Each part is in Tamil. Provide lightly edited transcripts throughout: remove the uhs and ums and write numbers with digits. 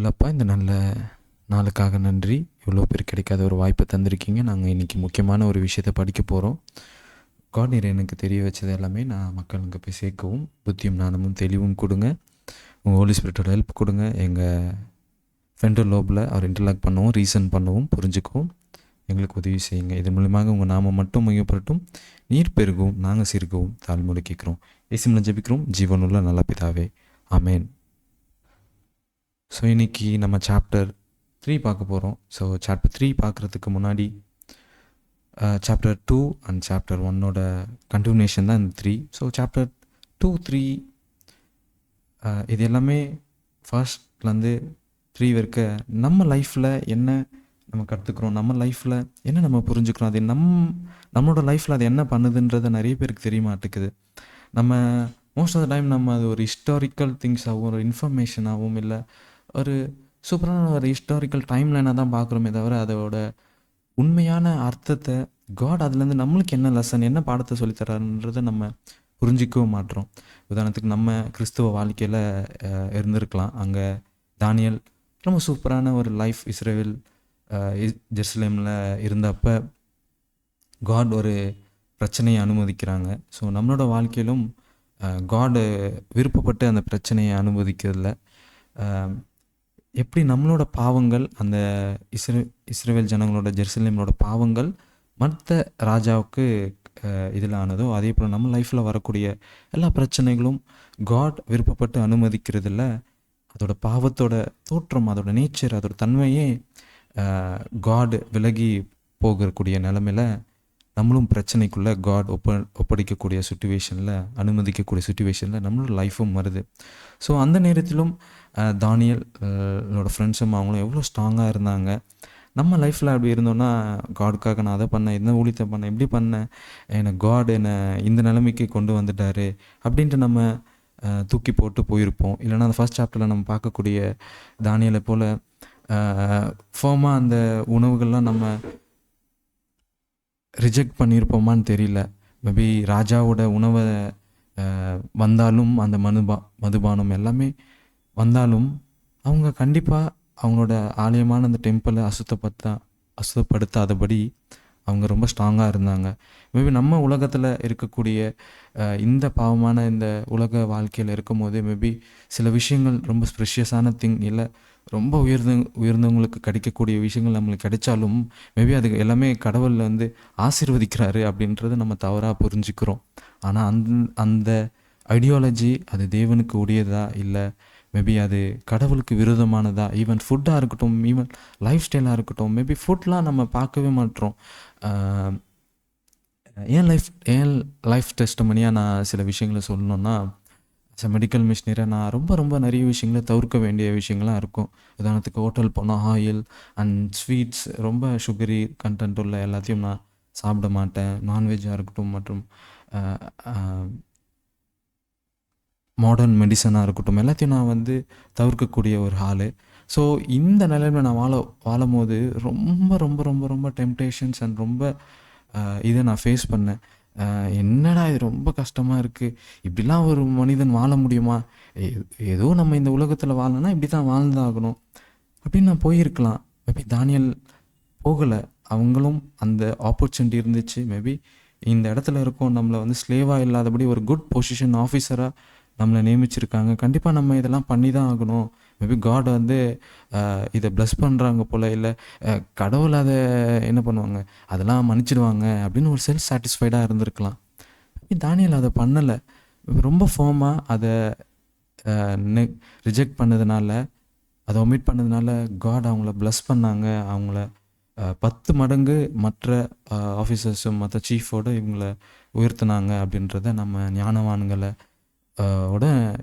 நல்லப்பா, இந்த நல்ல நாளுக்காக நன்றி. இவ்வளோ பேர் கிடைக்காத ஒரு வாய்ப்பை தந்திருக்கீங்க. நாங்கள் இன்றைக்கி முக்கியமான ஒரு விஷயத்தை படிக்க போகிறோம். காட் நீர் எனக்கு தெரிய வச்சது எல்லாமே நான் மக்களுக்கு போய் சேர்க்கவும், புத்தியும் ஞானமும் தெளிவும் கொடுங்க. உங்கள் ஹோலி ஸ்பிரிட்டோட ஹெல்ப் கொடுங்க. எங்கள் ஃப்ரண்டல் லோபில் அவர் இன்டர்லாக் பண்ணவும், ரீசன் பண்ணவும், புரிஞ்சுக்கவும் எங்களுக்கு உதவி செய்யுங்க. இதன் மூலியமாக உங்கள் நாமம் மட்டும் மையப்படட்டும். நீர் பெருகவும் நாங்கள் சீர்கவும் தாழ்மொழி கேட்குறோம். இயேசுவின் ஜெபிக்கிறோம் ஜீவனுள்ள நல்ல பிதாவே, ஆமேன். ஸோ இன்றைக்கி நம்ம சாப்டர் 3 பார்க்க போகிறோம். ஸோ சாப்டர் 3 பார்க்குறதுக்கு முன்னாடி சாப்டர் 2 அண்ட் சாப்டர் 1ஓட கண்டினியூஷன் தான் இந்த 3. ஸோ சாப்டர் 2, 3 இது எல்லாமே ஃபர்ஸ்ட்லேருந்து 3 வரைக்கும் நம்ம லைஃப்பில் என்ன நம்ம கற்றுக்குறோம், நம்ம லைஃப்பில் என்ன நம்ம புரிஞ்சுக்கிறோம், அது நம்மளோட லைஃப்பில் அது என்ன பண்ணுதுன்றதை நிறைய பேருக்கு தெரிய மாட்டேங்குது. நம்ம மோஸ்ட் ஆஃப் த டைம் நம்ம அது ஒரு ஹிஸ்டாரிக்கல் திங்ஸாகவும், ஒரு இன்ஃபர்மேஷனாகவும், இல்லை ஒரு சூப்பரான ஒரு ஹிஸ்டாரிக்கல் டைம் லைனாக தான் பார்க்குறோமே தவிர அதோட உண்மையான அர்த்தத்தை, காட் அதுலேருந்து நம்மளுக்கு என்ன லெசன், என்ன பாடத்தை சொல்லித்தரான்றதை நம்ம புரிஞ்சிக்கவும் மாட்டோம். உதாரணத்துக்கு நம்ம கிறிஸ்துவ வாழ்க்கையில் இருந்திருக்கலாம். அங்கே தானியேல் ரொம்ப சூப்பரான ஒரு லைஃப் இஸ்ரேல் ஜெருசலேமில் இருந்தப்போ காட் ஒரு பிரச்சனையை அனுமதிக்கிறாங்க. ஸோ நம்மளோட வாழ்க்கையிலும் காடு விருப்பப்பட்டு அந்த பிரச்சனையை அனுமதிக்கிறதில்ல. எப்படி நம்மளோட பாவங்கள், அந்த இஸ்ரேல் ஜனங்களோட ஜெருசலேமோட பாவங்கள் மற்ற ராஜாவுக்கு இதில் ஆனதோ, அதே போல் நம்ம லைஃப்பில் வரக்கூடிய எல்லா பிரச்சனைகளும் காட் விருப்பப்பட்டு அனுமதிக்கிறதில்ல. அதோட பாவத்தோட தோற்றம், அதோட நேச்சர், அதோட தன்மையே காட் விலகி போகக்கூடிய நிலமையில் நம்மளும் பிரச்சனைக்குள்ளே காட் ஒப்படைக்கக்கூடிய சுச்சுவேஷனில், அனுமதிக்கக்கூடிய சுச்சுவேஷனில் நம்மளோட லைஃப்பும் வருது. ஸோ அந்த நேரத்திலும் தானியேலோட ஃப்ரெண்ட்ஸும் அவங்களும் எவ்வளோ ஸ்ட்ராங்காக இருந்தாங்க. நம்ம லைஃப்பில் அப்படி இருந்தோன்னா, காடுக்காக நான் அதை பண்ணேன், இந்த ஊழியத்தை பண்ணேன், இப்படி பண்ணேன், எனக்கு காட் என்னை இந்த நிலைமைக்கு கொண்டு வந்துட்டார் அப்படின்ட்டு நம்ம தூக்கி போட்டு போயிருப்போம். இல்லைனா அந்த ஃபர்ஸ்ட் சாப்டரில் நம்ம பார்க்கக்கூடிய தானியேலை போல் ஃபோமாக அந்த உணவுகள்லாம் நம்ம ரிஜெக்ட் பண்ணியிருப்போமான்னு தெரியல. மேபி ராஜாவோட உணவை வந்தாலும், அந்த மதுபானம் எல்லாமே வந்தாலும், அவங்க கண்டிப்பாக அவங்களோட ஆலயமான அந்த டெம்பிளை அசுத்தப்படுத்தாதபடி அவங்க ரொம்ப ஸ்ட்ராங்காக இருந்தாங்க. மேபி நம்ம உலகத்தில் இருக்கக்கூடிய இந்த பாவமான இந்த உலக வாழ்க்கையில் இருக்கும் போதே மேபி சில விஷயங்கள் ரொம்ப ஸ்ப்ரெஷியஸான திங், இல்லை ரொம்ப உயர்ந்தவங்களுக்கு கிடைக்கக்கூடிய விஷயங்கள் நம்மளுக்கு கிடைச்சாலும் மேபி அது எல்லாமே கடவுள் ஆசீர்வதிக்கிறாரு அப்படின்றத நம்ம தவறாக புரிஞ்சுக்கிறோம். ஆனால் அந்த ஐடியாலஜி அது தேவனுக்கு உடையதா, இல்லை மேபி அது கடவுளுக்கு விரோதமானதா? ஈவன் ஃபுட்டாக இருக்கட்டும், ஈவன் லைஃப் ஸ்டைலாக இருக்கட்டும், மேபி ஃபுட்லாம் நம்ம பார்க்கவே மாட்டோம். ஏன் லைஃப் டெஸ்டமனியாக நான் சில விஷயங்களை சொல்லணுன்னா, மெடிக்கல் மிஷினரியாக நான் ரொம்ப நிறைய விஷயங்களை தவிர்க்க வேண்டிய விஷயங்கள்லாம் இருக்கும். உதாரணத்துக்கு ஹோட்டல் போனால் ஆயில் அண்ட் ஸ்வீட்ஸ், ரொம்ப சுகரி கண்டென்ட் உள்ள எல்லாத்தையும் நான் சாப்பிட மாட்டேன். நான்வெஜ்ஜாக இருக்கட்டும் மற்றும் மாடர்ன் மெடிசனாக இருக்கட்டும், எல்லாத்தையும் நான் தவிர்க்கக்கூடிய ஒரு ஆள். ஸோ இந்த நிலையில் நான் வாழும் போது ரொம்ப டெம்டேஷன்ஸ் அண்ட் ரொம்ப இதை நான் ஃபேஸ் பண்ணேன். என்னடா இது ரொம்ப கஷ்டமாக இருக்குது, இப்படிலாம் ஒரு மனிதன் வாழ முடியுமா, ஏதோ நம்ம இந்த உலகத்தில் வாழணும்னா இப்படி தான் வாழ்ந்தாகணும் அப்படின்னு நான் போயிருக்கலாம். மேபி தானியேல் போகலை. அவங்களும் அந்த ஆப்பர்ச்சுனிட்டி இருந்துச்சு. மேபி இந்த இடத்துல இருக்கோம், நம்மளை ஸ்லேவாக இல்லாதபடி ஒரு குட் பொசிஷன் ஆஃபீஸராக நம்மளை நியமிச்சிருக்காங்க. கண்டிப்பாக நம்ம இதெல்லாம் பண்ணி தான் ஆகணும். மேபி காட் இதை ப்ளஸ் பண்ணுறாங்க போல், இல்லை கடவுள் அதை என்ன பண்ணுவாங்க, அதெல்லாம் மன்னிச்சிடுவாங்க அப்படின்னு ஒரு செல்ஃப் சாட்டிஸ்ஃபைடாக இருந்திருக்கலாம். தானியேல் அதை பண்ணலை. ரொம்ப ஃபோமாக அதை ரிஜெக்ட் பண்ணதுனால, அதை ஒமிட் பண்ணதுனால காட் அவங்கள ப்ளஸ் பண்ணாங்க. அவங்கள 10 மடங்கு மற்ற ஆஃபீஸர்ஸும் மற்ற சீஃபோடு இவங்களை உயர்த்தினாங்க அப்படின்றத நம்ம ஞானவான்களை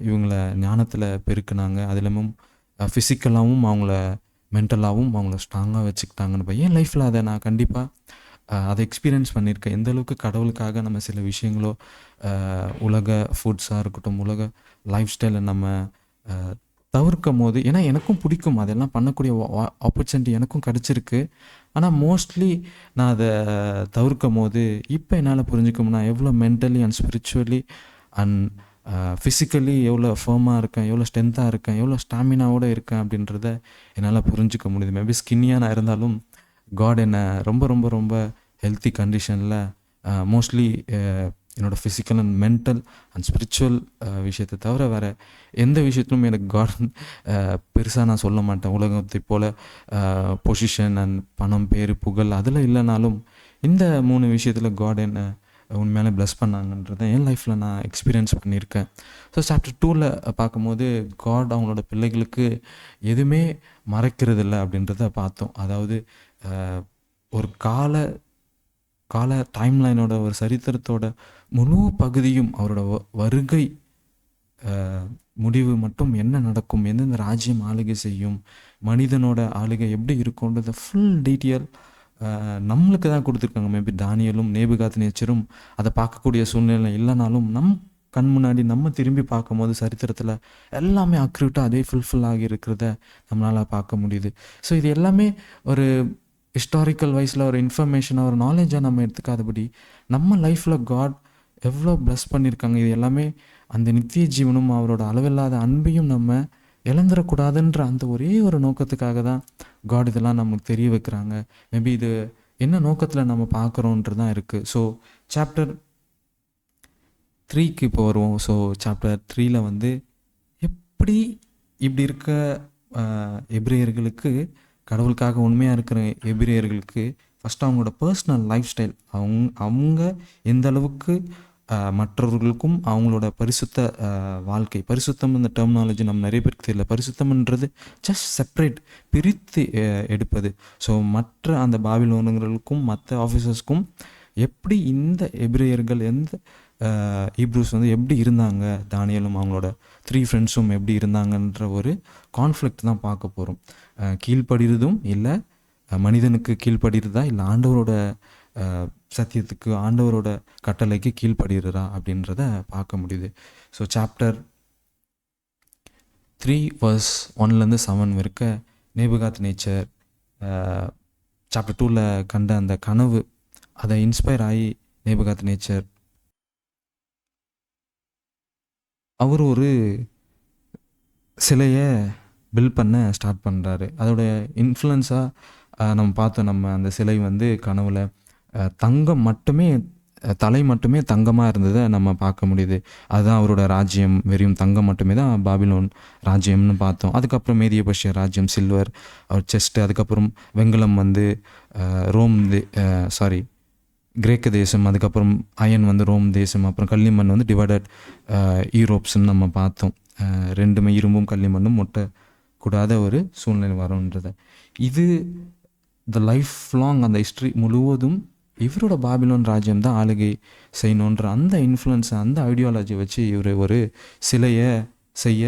இவங்களை ஞானத்தில் பெருக்கினாங்க. அதிலும் ஃபிசிக்கலாகவும் அவங்கள மென்டலாகவும் அவங்கள ஸ்ட்ராங்காக வச்சுக்கிட்டாங்கன்னு என் லைஃப்பில் அதை நான் கண்டிப்பாக அதை எக்ஸ்பீரியன்ஸ் பண்ணியிருக்கேன். எந்த அளவுக்கு கடவுளுக்காக நம்ம சில விஷயங்களோ, உலக ஃபுட்ஸாக இருக்கட்டும், உலக லைஃப் ஸ்டைலை நம்ம தவிர்க்கும் போது, ஏன்னா எனக்கும் பிடிக்கும், அதெல்லாம் பண்ணக்கூடிய ஆப்பர்ச்சுனிட்டி எனக்கும் கிடச்சிருக்கு. ஆனால் மோஸ்ட்லி நான் அதை தவிர்க்கும் போது இப்போ என்னால் புரிஞ்சுக்கணும்னா எவ்வளோ mentally and spiritually and physically எவ்வளோ ஃபர்மாக இருக்கேன், எவ்வளோ ஸ்ட்ரென்த்தாக இருக்கேன், எவ்வளோ ஸ்டாமினாவோடு இருக்கேன் அப்படின்றத என்னால் புரிஞ்சுக்க முடியுது. மேபி ஸ்கின்னியாக நான் இருந்தாலும் காட் என்னை ரொம்ப ரொம்ப ரொம்ப ஹெல்த்தி கண்டிஷனில் மோஸ்ட்லி என்னோடய physical and mental and spiritual விஷயத்தை தவிர வேறு எந்த விஷயத்திலும் எனக்கு காட் பெருசாக நான் சொல்ல மாட்டேன். உலகத்தை போல் பொசிஷன் அண்ட் பணம், பேர், புகழ் அதில் இல்லைனாலும் இந்த 3 விஷயத்தில் காட் என்ன உண்மையாலே ப்ளஸ் பண்ணாங்கன்றத என் லைஃப்பில் நான் எக்ஸ்பீரியன்ஸ் பண்ணியிருக்கேன். ஸோ சாப்டர் 2ல் பார்க்கும்போது காட் அவங்களோட பிள்ளைகளுக்கு எதுவுமே மறைக்கிறது இல்லை அப்படின்றத பார்த்தோம். அதாவது ஒரு கால டைம்லைனோட ஒரு சரித்திரத்தோட முழு பகுதியும் அவரோட வருகை முடிவு மட்டும் என்ன நடக்கும், எந்தெந்த ராஜ்யம் ஆளுகை செய்யும், மனிதனோட ஆளுகை எப்படி இருக்கும்ன்றத ஃபுல் டீட்டெயில் நம்மளுக்கு தான் கொடுத்துருக்காங்க. மேபி தானியலும் நேபுகாத்நேச்சரும் அதை பார்க்கக்கூடிய சூழ்நிலை இல்லைனாலும் கண் முன்னாடி நம்ம திரும்பி பார்க்கும்போது சரித்திரத்தில் எல்லாமே அக்யூரேட்டாக அதே ஃபுல்ஃபில் ஆகி இருக்கிறத நம்மளால் பார்க்க முடியுது. ஸோ இது எல்லாமே ஒரு ஹிஸ்டாரிக்கல் வைஸில் ஒரு இன்ஃபர்மேஷனாக ஒரு நாலேஜாக நம்ம எடுத்துக்காதபடி நம்ம லைஃப்பில் காட் எவ்வளோ ப்ளஸ் பண்ணியிருக்காங்க. இது எல்லாமே அந்த நித்திய ஜீவனும் அவரோட அளவில்லாத அன்பையும் நம்ம இழந்துடக்கூடாதுன்ற அந்த ஒரே ஒரு நோக்கத்துக்காக தான் காட் இதெல்லாம் நமக்கு தெரிய வைக்கிறாங்க. மேபி இது என்ன நோக்கத்தில் நம்ம பார்க்குறோன்றது தான் இருக்குது. ஸோ சாப்டர் 3க்கு இப்போ வருவோம். ஸோ சாப்டர் 3ல் வந்து இப்படி இருக்க எபிரேயர்களுக்கு, கடவுளுக்காக உண்மையாக இருக்கிற எபிரேயர்களுக்கு ஃபஸ்ட்டு அவங்களோட பர்சனல் லைஃப் ஸ்டைல், அவங்க எந்த அளவுக்கு மற்றவர்களுக்கும் அவங்களோட பரிசுத்த வாழ்க்கை, பரிசுத்தம் இந்த டெர்மினாலஜி நம்ம நிறைய பேருக்கு தெரியல. பரிசுத்தம்ன்றது ஜஸ்ட் செப்பரேட், பிரித்து எடுப்பது. ஸோ மற்ற அந்த பாபிலோனுங்களுக்கும் மற்ற ஆஃபீஸர்ஸ்க்கும் எப்படி இந்த எபிரேயர்கள், எந்த ஹீப்ரூஸ் வந்து எப்படி இருந்தாங்க, தானியலும் அவங்களோட 3 ஃப்ரெண்ட்ஸும் எப்படி இருந்தாங்கன்ற ஒரு கான்ஃப்ளிக்ட் தான் பார்க்க போகிறோம். கீழ்ப்படுகிறதும் இல்லை மனிதனுக்கு கீழ்ப்படுகிறதா, இல்லை ஆண்டவரோட சத்தியத்துக்கு, ஆண்டவரோட கட்டளைக்கு கீழ்ப்படுகிறா அப்படின்றத பார்க்க முடியுது. ஸோ சாப்டர் 3 verse 1லேருந்து 7 இருக்க நேபுகாத்நேச்சர் சாப்டர் 2ல் கண்ட அந்த கனவு, அதை இன்ஸ்பயர் ஆகி நேபுகாத்நேச்சர் அவர் ஒரு சிலையை பில்ட் பண்ண ஸ்டார்ட் பண்ணுறாரு. அதோட இன்ஃப்ளூயன்ஸாக நம்ம பார்த்தோம். நம்ம அந்த சிலை வந்து கனவுல தங்கம் மட்டுமே, தலை மட்டுமே தங்கமாக இருந்ததை நம்ம பார்க்க முடியுது. அதுதான் அவரோட ராஜ்யம், வெறும் தங்கம் மட்டுமே தான் பாபிலோன் ராஜ்யம்னு பார்த்தோம். அதுக்கப்புறம் மேதிய பர்ஷியா ராஜ்யம் சில்வர், அவர் செஸ்ட்டு, அதுக்கப்புறம் வெங்கலம் வந்து கிரேக்க தேசம், அதுக்கப்புறம் அயன் வந்து ரோம் தேசம், அப்புறம் களிமண் வந்து டிவைடட் யூரோப்ஸ்ன்னு நம்ம பார்த்தோம். ரெண்டுமே இரும்பும் களிமண்ணும் ஒட்டக்கூடாத ஒரு சூழ்நிலை வரும்ன்றதை. இது த லைஃப் லாங் அந்த ஹிஸ்ட்ரி முழுவதும் இவரோட பாபிலோன் ராஜ்யம் தான் ஆளுகை செய்யணுன்ற அந்த இன்ஃப்ளூயன்ஸை, அந்த ஐடியாலஜி வச்சு இவர் ஒரு சிலையை செய்ய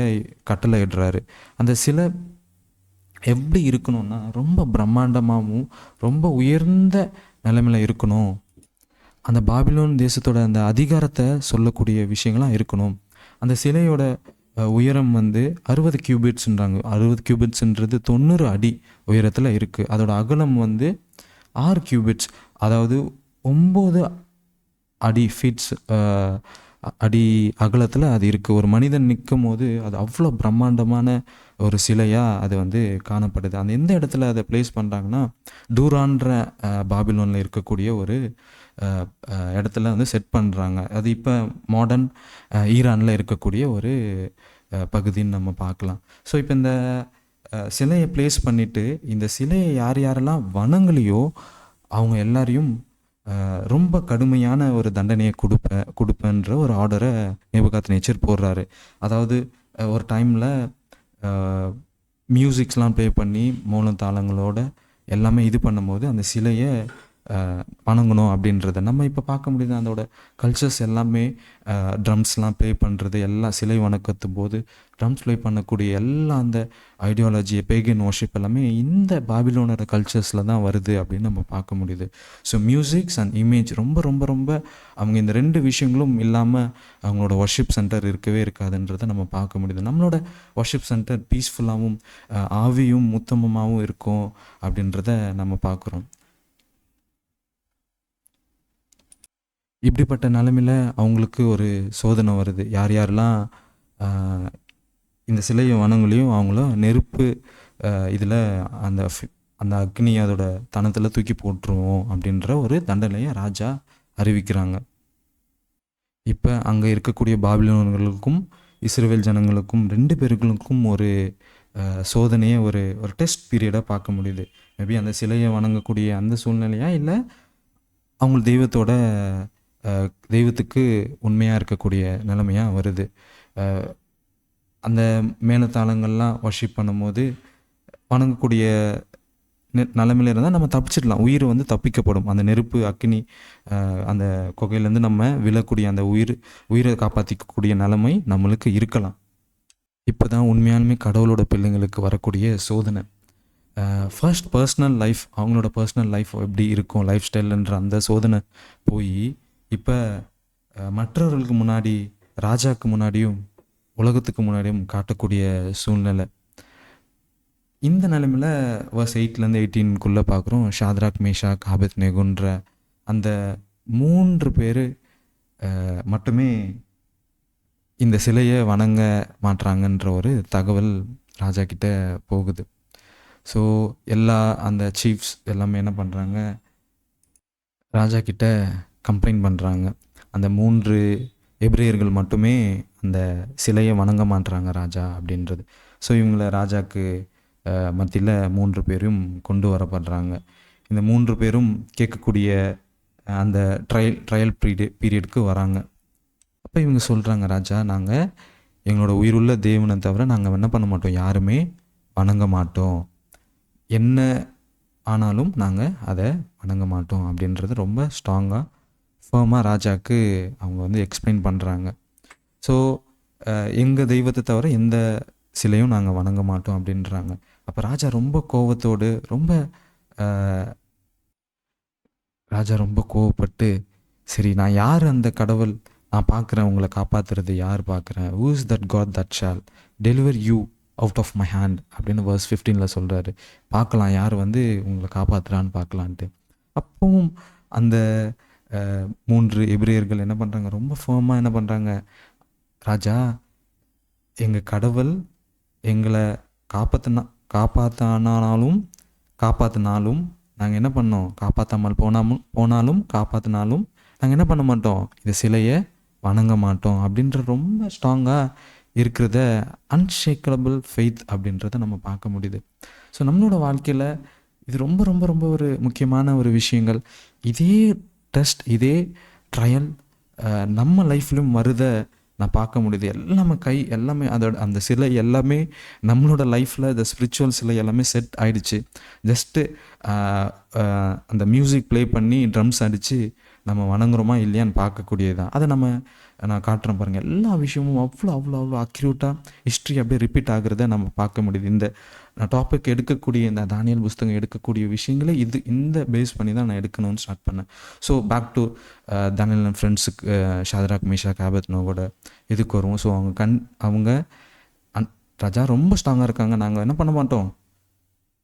கட்டளை இடுறாரு. அந்த சிலை எப்படி இருக்கணும்னா ரொம்ப பிரம்மாண்டமாகவும் ரொம்ப உயர்ந்த நிலைமையில் இருக்கணும். அந்த பாபிலோன் தேசத்தோட அந்த அதிகாரத்தை சொல்லக்கூடிய விஷயங்கள்லாம் இருக்கணும். அந்த சிலையோட உயரம் வந்து 60 கியூபிட்ஸ்ன்றாங்க. 60 கியூபிட்ஸ்ன்றது 90 அடி உயரத்தில் இருக்குது. அதோட அகலம் வந்து 6 கியூபிட்ஸ், அதாவது 9 அடி ஃபீட்ஸ் அடி அகலத்தில் அது இருக்குது. ஒரு மனிதன் நிற்கும் போது அது அவ்வளோ பிரம்மாண்டமான ஒரு சிலையாக அது வந்து காணப்படுது. அந்த எந்த இடத்துல அதை ப்ளேஸ் பண்ணுறாங்கன்னா, டூரான்ற பாபிலோனில் இருக்கக்கூடிய ஒரு இடத்துல வந்து செட் பண்ணுறாங்க. அது இப்போ மாடர்ன் ஈரானில் இருக்கக்கூடிய ஒரு பகுதின்னு நம்ம பார்க்கலாம். ஸோ இப்போ இந்த சிலையை ப்ளேஸ் பண்ணிவிட்டு இந்த சிலையை யாரெல்லாம் வணங்கலையோ அவங்க எல்லாரையும் ரொம்ப கடுமையான ஒரு தண்டனையை கொடுப்பேன்ற ஒரு ஆர்டரை நேபுகாத்நேச்சர் போடுறாரு. அதாவது ஒரு டைமில் மியூசிக்ஸ்லாம் ப்ளே பண்ணி மூலத்தாளங்களோட எல்லாமே இது பண்ணும்போது அந்த சிலையை வணங்கணும் அப்படின்றத நம்ம இப்போ பார்க்க முடியுது. அதோட கல்ச்சர்ஸ் எல்லாமே ட்ரம்ஸ்லாம் ப்ளே பண்ணுறது, எல்லா சிலை வணக்கத்து போது ட்ரம்ஸ் ப்ளே பண்ணக்கூடிய எல்லா அந்த ஐடியாலஜி, பேகன் வர்ஷிப் எல்லாமே இந்த பாபிலோனோட கல்ச்சர்ஸில் தான் வருது அப்படின்னு நம்ம பார்க்க முடியுது. ஸோ மியூசிக்ஸ் அண்ட் இமேஜ் ரொம்ப ரொம்ப ரொம்ப அவங்க இந்த 2 விஷயங்களும் இல்லாமல் அவங்களோட வர்ஷிப் சென்டர் இருக்கவே இருக்காதுன்றதை நம்ம பார்க்க முடியுது. நம்மளோட வர்ஷிப் சென்டர் பீஸ்ஃபுல்லாகவும் ஆவியும் உத்தமமாகவும் இருக்கும் அப்படின்றத நம்ம பார்க்குறோம். இப்படிப்பட்ட நிலைமையில அவங்களுக்கு ஒரு சோதனை வருது. யார் யாரெல்லாம் ஆ, இந்த சிலையை வணங்கலையும் அவங்கள நெருப்பு இதில் அந்த அந்த அக்னி அதோட தனத்தில் தூக்கி போட்டுருவோம் அப்படின்ற ஒரு தண்டனையை ராஜா அறிவிக்கிறாங்க. இப்போ அங்கே இருக்கக்கூடிய பாபிலோனர்களுக்கும் இஸ்ரவேல் ஜனங்களுக்கும் 2 பேர்களுக்கும் ஒரு சோதனையை ஒரு ஒரு டெஸ்ட் பீரியடாக பார்க்க முடியுது. மேபி அந்த சிலையை வணங்கக்கூடிய அந்த சூழ்நிலையா, இல்லை அவங்க தெய்வத்தோட தெய்வத்துக்கு உண்மையாக இருக்கக்கூடிய நிலைமையாக வருது. அந்த மேலத்தாளங்கள்லாம் வர்ஷிப் பண்ணும்போது வணங்கக்கூடிய நிலைமையில இருந்தால் நம்ம தப்பிச்சிடலாம், உயிர் வந்து தப்பிக்கப்படும். அந்த நெருப்பு அக்னி அந்த குகையிலேருந்து நம்ம விழக்கூடிய அந்த உயிரை காப்பாற்றிக்கக்கூடிய நிலைமை நம்மளுக்கு இருக்கலாம். இப்போ தான் உண்மையாலுமே கடவுளோட பிள்ளைங்களுக்கு வரக்கூடிய சோதனை. ஃபர்ஸ்ட் பர்சனல் லைஃப், அவங்களோட பர்சனல் லைஃப் எப்படி இருக்கும், லைஃப் ஸ்டைலுன்ற அந்த சோதனை போய் இப்போ மற்றவர்களுக்கு முன்னாடி, ராஜாவுக்கு முன்னாடியும் உலகத்துக்கு முன்னாடியும் காட்டக்கூடிய சூழ்நிலை. இந்த நிலைமையில் வர்ஸ் 8லேருந்து 18க்குள்ளே பார்க்குறோம். ஷாத்ராக், மேஷாக், ஆபேத்நேகோன்ற அந்த 3 பேர் மட்டுமே இந்த சிலையை வணங்க மாட்டுறாங்கன்ற ஒரு தகவல் ராஜா கிட்ட போகுது. ஸோ எல்லா அந்த சீஃப்ஸ் எல்லாமே என்ன பண்ணுறாங்க, ராஜா கிட்ட கம்ப்ளைண்ட் பண்ணுறாங்க. அந்த 3 எபிரேயர்கள் மட்டுமே அந்த சிலையை வணங்க மாட்டுறாங்க ராஜா அப்படின்றது. ஸோ இவங்கள ராஜாக்கு மத்தியில் 3 பேரும் கொண்டு வரப்படுறாங்க. இந்த 3 பேரும் கேட்கக்கூடிய அந்த ட்ரையல் பீரியடுக்கு வராங்க. அப்போ இவங்க சொல்கிறாங்க, ராஜா நாங்கள் எங்களோட உயிருள்ள தேவனை தவிர நாங்கள் என்ன பண்ண மாட்டோம், யாருமே வணங்க மாட்டோம், என்ன ஆனாலும் நாங்கள் அதை வணங்க மாட்டோம் அப்படின்றது ரொம்ப ஸ்ட்ராங்காக ஃபர்மாக ராஜாவுக்கு அவங்க வந்து எக்ஸ்பிளைன் பண்ணுறாங்க. ஸோ எங்கள் தெய்வத்தை தவிர எந்த சிலையும் நாங்கள் வணங்க மாட்டோம் அப்படின்றாங்க. அப்போ ராஜா ரொம்ப கோவத்தோடு ராஜா ரொம்ப கோவப்பட்டு, சரி நான் யார் அந்த கடவுள், நான் பார்க்குறேன் உங்களை காப்பாற்றுறது யார் பார்க்குறேன், who is that God that shall deliver you out of my hand அப்படின்னு வேர்ஸ் 15 சொல்கிறாரு. பார்க்கலாம் யார் வந்து உங்களை காப்பாற்றுறான்னு பார்க்கலான்ட்டு. அப்பவும் அந்த 3 எபிரேயர்கள் என்ன பண்ணுறாங்க, ரொம்ப ஃபர்மாக என்ன பண்ணுறாங்க, ராஜா எங்கள் கடவுள் எங்களை காப்பாற்றினாலும் நாங்கள் என்ன பண்ணோம், காப்பாற்றாமல் போனாலும் காப்பாற்றினாலும் நாங்கள் என்ன பண்ண மாட்டோம், இந்த சிலையை வணங்க மாட்டோம் அப்படின்ற ரொம்ப ஸ்ட்ராங்காக இருக்கிறத அன்ஷேக்கபிள் ஃபெய்த் அப்படின்றத நம்ம பார்க்க முடியுது. ஸோ நம்மளோட வாழ்க்கையில் இது ரொம்ப ரொம்ப ரொம்ப ஒரு முக்கியமான ஒரு விஷயங்கள். இதே டெஸ்ட், இதே ட்ரையல் நம்ம லைஃப்லையும் வருத நான் பார்க்க முடியுது. எல்லாமே அதோட அந்த சிலை எல்லாமே நம்மளோட லைஃப்பில் இந்த ஸ்பிரிச்சுவல் சிலை எல்லாமே செட் ஆகிடுச்சு. ஜஸ்ட்டு அந்த மியூசிக் ப்ளே பண்ணி ட்ரம்ஸ் அடித்து நம்ம வணங்குறோமா இல்லையான்னு பார்க்கக்கூடியது தான். அதை நான் காட்டுறேன் பாருங்கள். எல்லா விஷயமும் அவ்வளோ அவ்வளோ அவ்வளோ அக்யூரேட்டாக ஹிஸ்ட்ரி அப்படியே ரிப்பீட் ஆகுறத நம்ம பார்க்க முடியுது. இந்த நான் டாபிக் எடுக்கக்கூடிய இந்த தானியேல் புஸ்தகம் எடுக்கக்கூடிய விஷயங்களே இந்த பேஸ் பண்ணி தான் நான் எடுக்கணும்னு ஸ்டார்ட் பண்ணேன். So back to Daniel and ஃப்ரெண்ட்ஸுக்கு, ஷாத்ராக், மேஷாக், ஆபேத்நேகோட இதுக்கு வருவோம். ஸோ அவங்க ராஜா ரொம்ப ஸ்ட்ராங்காக இருக்காங்க, நாங்கள் என்ன பண்ண மாட்டோம்,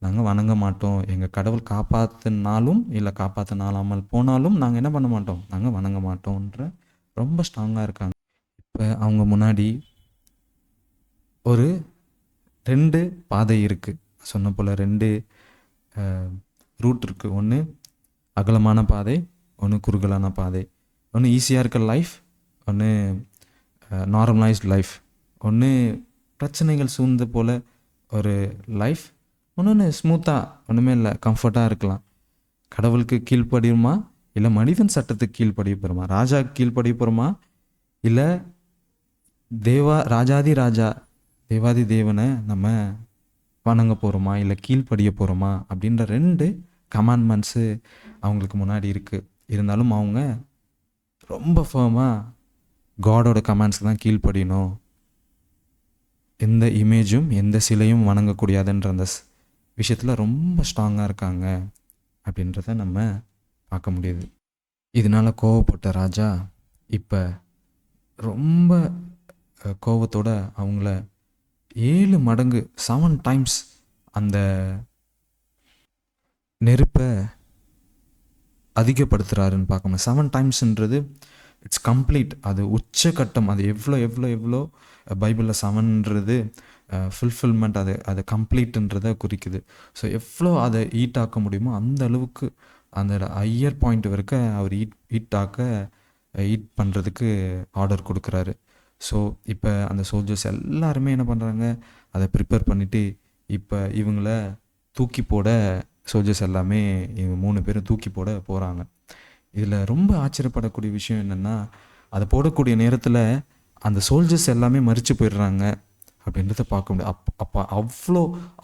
நாங்கள் வணங்க மாட்டோம், எங்கள் கடவுள் காப்பாற்றினாலும் இல்லை காப்பாற்றினாலாமல் போனாலும் நாங்கள் என்ன பண்ண மாட்டோம், நாங்கள் வணங்க மாட்டோன்ற ரொம்ப ஸ்ட்ராங்காக இருக்காங்க. இப்போ அவங்க முன்னாடி ஒரு 2 பாதை இருக்குது. சொன்ன போல் 2 ரூட் இருக்குது. ஒன்று அகலமான பாதை, ஒன்று குறுகலான பாதை. ஒன்று ஈஸியாக இருக்க லைஃப், ஒன்று நார்மலைஸ்ட் லைஃப். ஒன்று பிரச்சனைகள் சூழ்ந்த போல் ஒரு லைஃப், ஒன்று ஸ்மூத்தாக ஒன்றுமே இல்லை கம்ஃபர்ட்டாக இருக்கலாம். கடவுளுக்கு கீழ்ப்படியுமா இல்லை மனிதன் சட்டத்துக்கு கீழ்ப்படிய போகிறோமா, ராஜாவுக்கு கீழ்ப்படிய போகிறோமா இல்லை தேவாதி தேவனை நம்ம வணங்க போகிறோமா இல்லை கீழ்ப்படிய போகிறோமா அப்படின்ற 2 கமாண்ட்மெண்ட்ஸு அவங்களுக்கு முன்னாடி இருக்குது. இருந்தாலும் அவங்க ரொம்ப ஃபர்மாக காடோட கமாண்ட்ஸ்க்கு தான் கீழ்ப்படியணும், எந்த இமேஜும் எந்த சிலையும் வணங்கக்கூடாதுன்ற அந்த விஷயத்தில் ரொம்ப ஸ்ட்ராங்காக இருக்காங்க அப்படின்றத நம்ம பார்க்க முடியுது. இதனால் கோவப்பட்ட ராஜா இப்போ ரொம்ப கோவத்தோட அவங்கள 7 மடங்கு 7 டைம்ஸ் அந்த நெருப்பை அதிகப்படுத்துகிறாருன்னு பார்க்கணும். 7 டைம்ஸ்ன்றது இட்ஸ் கம்ப்ளீட். அது உச்சக்கட்டம். அது எவ்வளோ எவ்வளோ எவ்வளோ பைபிளில் 7ன்றது ஃபுல்ஃபில்மெண்ட், அது கம்ப்ளீட்டுன்றதை குறிக்குது. ஸோ எவ்வளோ அதை ஈட்டாக்க முடியுமோ அந்த அளவுக்கு அந்த ஹையர் பாயிண்ட் வரைக்கும் அவர் ஈட் பண்ணுறதுக்கு ஆர்டர் கொடுக்குறாரு. ஸோ இப்போ அந்த சோல்ஜர்ஸ் எல்லாருமே என்ன பண்ணுறாங்க, அதை ப்ரிப்பேர் பண்ணிவிட்டு இப்போ இவங்கள தூக்கி போட சோல்ஜர்ஸ் எல்லாமே இவங்க 3 பேரும் தூக்கி போட போகிறாங்க. இதில் ரொம்ப ஆச்சரியப்படக்கூடிய விஷயம் என்னென்னா, அதை போடக்கூடிய நேரத்தில் அந்த சோல்ஜர்ஸ் எல்லாமே மரித்து போயிடுறாங்க அப்படின்றத பார்க்க முடியும். அப்போ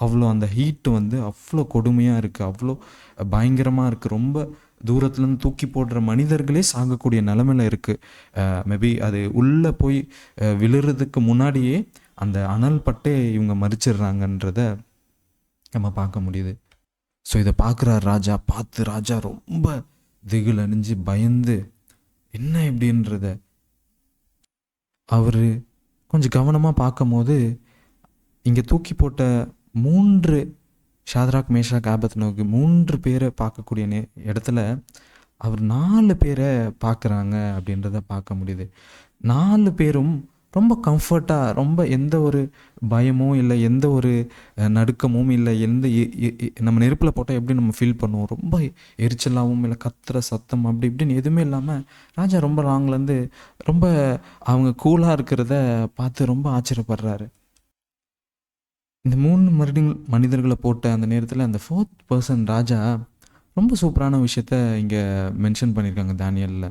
அவ்வளோ அந்த ஹீட்டு வந்து அவ்வளோ கொடுமையாக இருக்குது, அவ்வளோ பயங்கரமாக இருக்குது. ரொம்ப தூரத்துலேருந்து தூக்கி போடுற மனிதர்களே சாகக்கூடிய நிலமையில் இருக்குது. மேபி அது உள்ளே போய் விழுறதுக்கு முன்னாடியே அந்த அனல் பட்டே இவங்க மரிச்சிடுறாங்கன்றத நம்ம பார்க்க முடியுது. ஸோ இதை பார்க்குறார் ராஜா. ராஜா ரொம்ப திகில் அணிஞ்சு பயந்து என்ன எப்படின்றத அவர் கொஞ்சம் கவனமாக பார்க்கும் போது, இங்கே தூக்கி போட்ட 3 ஷாத்ராக், மேஷாக், ஆபேத்நேகோ 3 பேரை பார்க்கக்கூடிய இடத்துல அவர் 4 பேரை பார்க்குறாங்க அப்படின்றத பார்க்க முடியுது. 4 பேரும் ரொம்ப கம்ஃபர்ட்டாக, ரொம்ப எந்த ஒரு பயமும் இல்லை, எந்த ஒரு நடுக்கமும் இல்லை, நம்ம நெருப்பில் போட்டால் எப்படி நம்ம ஃபீல் பண்ணுவோம், ரொம்ப எரிச்சலாகவும் இல்லை, கத்துற சத்தம் அப்படி இப்படின்னு எதுவுமே இல்லாமல் ராஜா ரொம்ப லாங்லேருந்து ரொம்ப அவங்க கூலாக இருக்கிறத பார்த்து ரொம்ப ஆச்சரியப்படுறாரு. இந்த 3 மனிதர்களை போட்ட அந்த நேரத்தில் அந்த 4th பர்சன் ராஜா ரொம்ப சூப்பரான விஷயத்த இங்கே மென்ஷன் பண்ணியிருக்காங்க தானியலில்.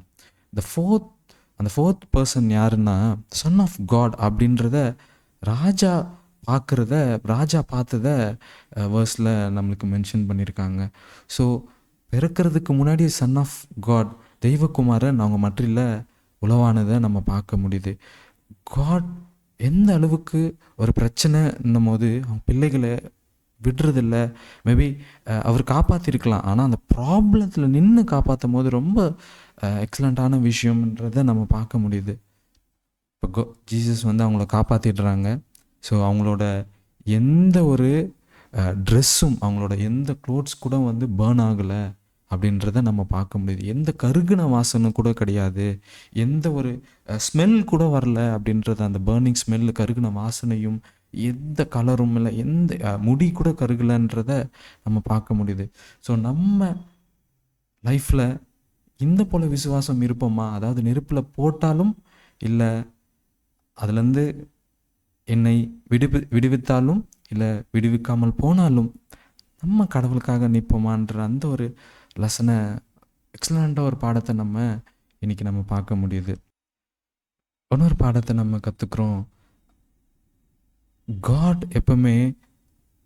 அந்த ஃபோர்த் பர்சன் யாருன்னா சன் ஆஃப் காட் அப்படின்றத ராஜா பார்த்ததை வேர்ஸில் நம்மளுக்கு மென்ஷன் பண்ணியிருக்காங்க. ஸோ பிறக்கிறதுக்கு முன்னாடி சன் ஆஃப் காட், தெய்வகுமாரன் அவங்க மற்றில உளவானதை நம்ம பார்க்க முடியுது. காட் எந்த அளவுக்கு ஒரு பிரச்சனைன்னும் போது அவங்க பிள்ளைகளை விடுறதில்ல. மேபி அவர் காப்பாற்றிருக்கலாம், ஆனால் அந்த ப்ராப்ளத்தில் நின்று காப்பாற்றும் போது ரொம்ப எக்ஸலண்ட்டான விஷயம்ன்றதை நம்ம பார்க்க முடியுது. இப்போ ஜீசஸ் வந்து அவங்கள காப்பாற்றிடுறாங்க. ஸோ அவங்களோட எந்த ஒரு ட்ரெஸ்ஸும், அவங்களோட எந்த க்ளோத்ஸ் கூட வந்து பேர்ன் ஆகலை அப்படின்றத நம்ம பார்க்க முடியுது. எந்த கருகின வாசனை கூட கிடையாது, எந்த ஒரு ஸ்மெல் கூட வரல அப்படின்றத, அந்த பேர்னிங் ஸ்மெல்லு, கருகின வாசனையும், எந்த கலரும் இல்லை, எந்த முடி கூட கருகலைன்றத நம்ம பார்க்க முடியுது. ஸோ நம்ம லைஃப்பில் இந்த போல் விசுவாசம் இருப்போமா? அதாவது நெருப்பில் போட்டாலும் இல்லை, அதுலேருந்து என்னை விடுவித்தாலும் இல்லை விடுவிக்காமல் போனாலும் நம்ம கடவுளுக்காக நிற்போமான்ற அந்த ஒரு லெசனை, எக்ஸலண்ட்டாக ஒரு பாடத்தை இன்றைக்கி நம்ம பார்க்க முடியுது. இன்னொரு பாடத்தை நம்ம கற்றுக்குறோம். காட் எப்பவுமே